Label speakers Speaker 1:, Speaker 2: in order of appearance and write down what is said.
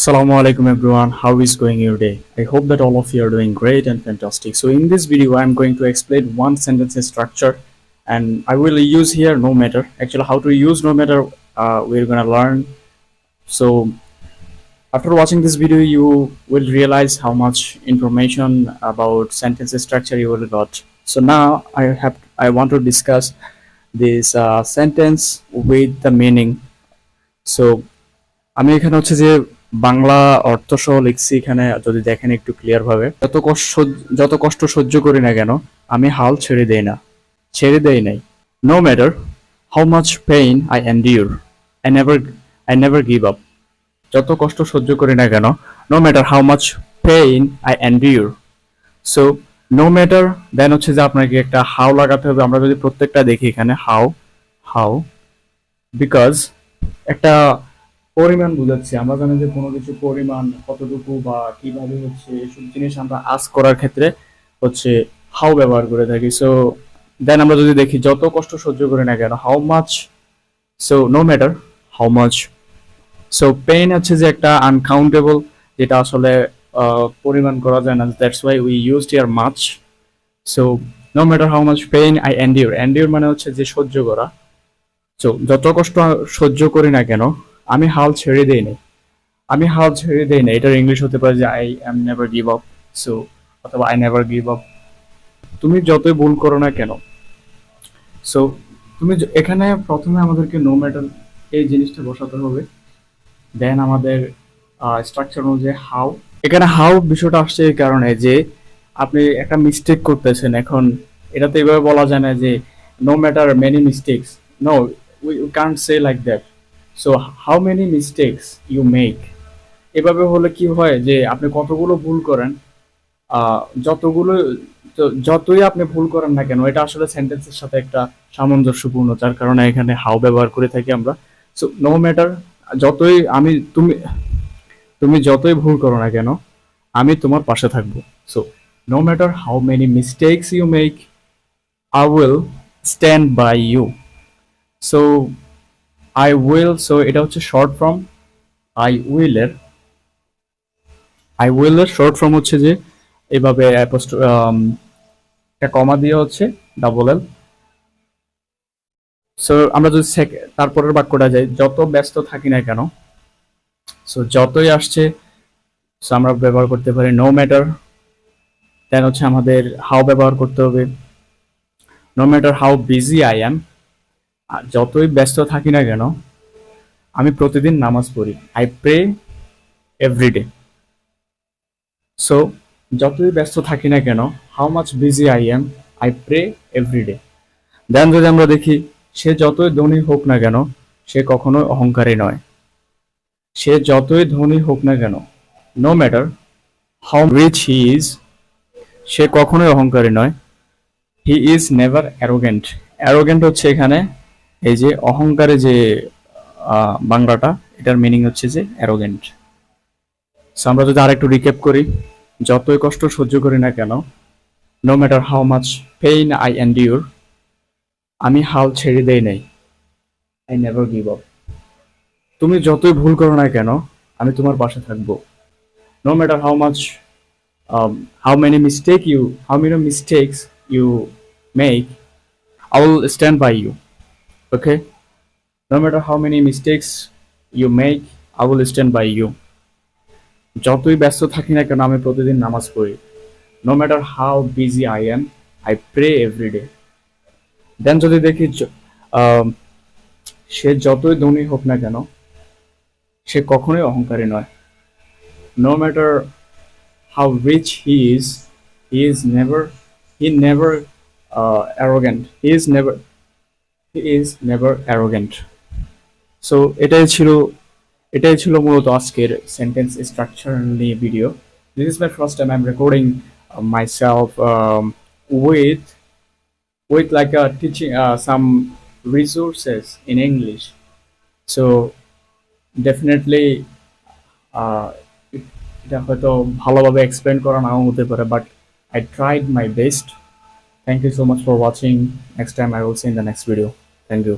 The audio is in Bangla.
Speaker 1: Assalamu alaikum everyone, how is going your day? I hope that all of you are doing great and fantastic. So in this video I'm going to explain one sentence structure and I will use here no matter. Actually how to use no matter we're gonna learn. So after watching this video you will realize how much information about sentence structure you will got. So now I want to discuss this sentence with the meaning. So আমি এখানে হচ্ছে যে বাংলা অর্থ সহ লিখছি। এখানে যদি দেখেন একটু ক্লিয়ার ভাবে, যত কষ্ট সহ্য করি না কেন আমি হাল ছেড়ে দেই নাই। No matter how much pain I endure, I never give up. যত কষ্ট সহ্য করি না কেন, no matter how much pain I endure. So no matter then হচ্ছে যে আপনাকে একটা হাউ লাগাতে হবে। আমরা যদি প্রত্যেকটা দেখি এখানে হাউ বিকজ একটা পরিমাণ বুঝাচ্ছি। আমরা জানি যে কোনো কিছু পরিমাণ কতটুকু বা কিভাবে হচ্ছে এসব জিনিস আমরা আস্ক করার ক্ষেত্রে হচ্ছে হাউ ব্যবহার করে থাকি। সো দেন আমরা যদি দেখি যত কষ্ট সহ্য করি না কেন, how much. So no matter how much. So pain হচ্ছে যে একটা আনকাউন্টেবল, যেটা আসলে পরিমাণ করা যায় না। That's why we used here much. So no matter how much pain I endure মানে হচ্ছে যে সহ্য করা। সো যত কষ্ট সহ্য করি না কেন আমি হাল ছেড়ে দেই না। এটার ইংলিশ হতে পারে যে I am never give up. So অথবা আই নেভার গিভ আপ। তুমি যতই ভুল করো না কেন। সো তুমি এখানে প্রথমে আমাদেরকে নো ম্যাটার এই জিনিসটা বসাতে হবে। দেন আমাদের স্ট্রাকচার অনুযায়ী হাউ। এখানে হাউ বিষয়টা আসছে এই কারণে যে আপনি একটা মিস্টেক করতেছেন। এখন এটাতে এভাবে বলা যায় না যে no matter many mistakes. No, we can't say like that. So how many mistakes you make, এভাবে হলে কি হয় যে আপনি কতগুলো ভুল করেন, যতই আপনি ভুল করেন না কেন এটা আসলে সেন্টেন্সের সাথে একটা সামঞ্জস্যপূর্ণ, যার কারণে এখানে হাউ ব্যবহার করে থাকি আমরা। সো নো ম্যাটার তুমি যতই ভুল করো না কেন আমি তোমার পাশে থাকবো। So no matter how many mistakes you make I will stand by you. So I will, so এটা হচ্ছে শর্ট ফর্ম I will এর শর্ট ফর্ম হচ্ছে যে এইভাবে একটা কমা দিয়ে হচ্ছে ডাবল এল। সো আমরা যদি তারপরের বাক্যটা যাই, যত ব্যস্ত থাকি না কেন। সো যতই আসছে, সো আমরা ব্যবহার করতে পারি নো ম্যাটার। দেন হচ্ছে আমাদের হাউ ব্যবহার করতে হবে। No matter how busy I am, যতই ব্যস্ত থাকি না কেন আমি প্রতিদিন নামাজ পড়ি। I pray everyday. সো যতই ব্যস্ত থাকি না কেন, how much busy I am, I pray everyday. Then যদি আমরা দেখি, সে যতই ধনী হোক না কেন সে কখনোই অহংকারী নয়। সে যতই ধনী হোক না কেন, no matter how rich he is, সে কখনোই অহংকারী নয়। He is never arrogant. Arrogant হচ্ছে এখানে এই যে অহংকারে যে বাংলাটা, এটার মিনিং হচ্ছে যে অ্যারোগেন্ট। সো আমরা যদি আরেকটু রিক্যাপ করি, যতই কষ্ট সহ্য করি না কেন, no matter how much pain I endure, আমি হাল ছেড়ে দেই নাই। I never give up. তুমি যতই ভুল করো না কেন আমি তোমার পাশে থাকবো। No matter how many mistakes you make, I will stand by you. Okay, no matter how many mistakes you make, I will stand by you. যতই ব্যস্ত থাকি না কেন আমি প্রতিদিন নামাজ পড়ি। no matter how busy I am, I pray every day. দেন যদি দেখি সে যতই ধনী হোক না কেন সে কখনোই অহংকারী নয়। no matter how rich he is never arrogant. He is never arrogant. So এটাই ছিল মূলত আজকের সেন্টেন্স স্ট্রাকচার নিয়ে video. This is my first time I am recording myself with like teaching some resources in English. So definitely এটা হয়তো ভালোভাবে এক্সপ্লেন করা নাও হতে পারে, but I tried my best. Thank you so much for watching. Next time I will see in the next video. Thank you.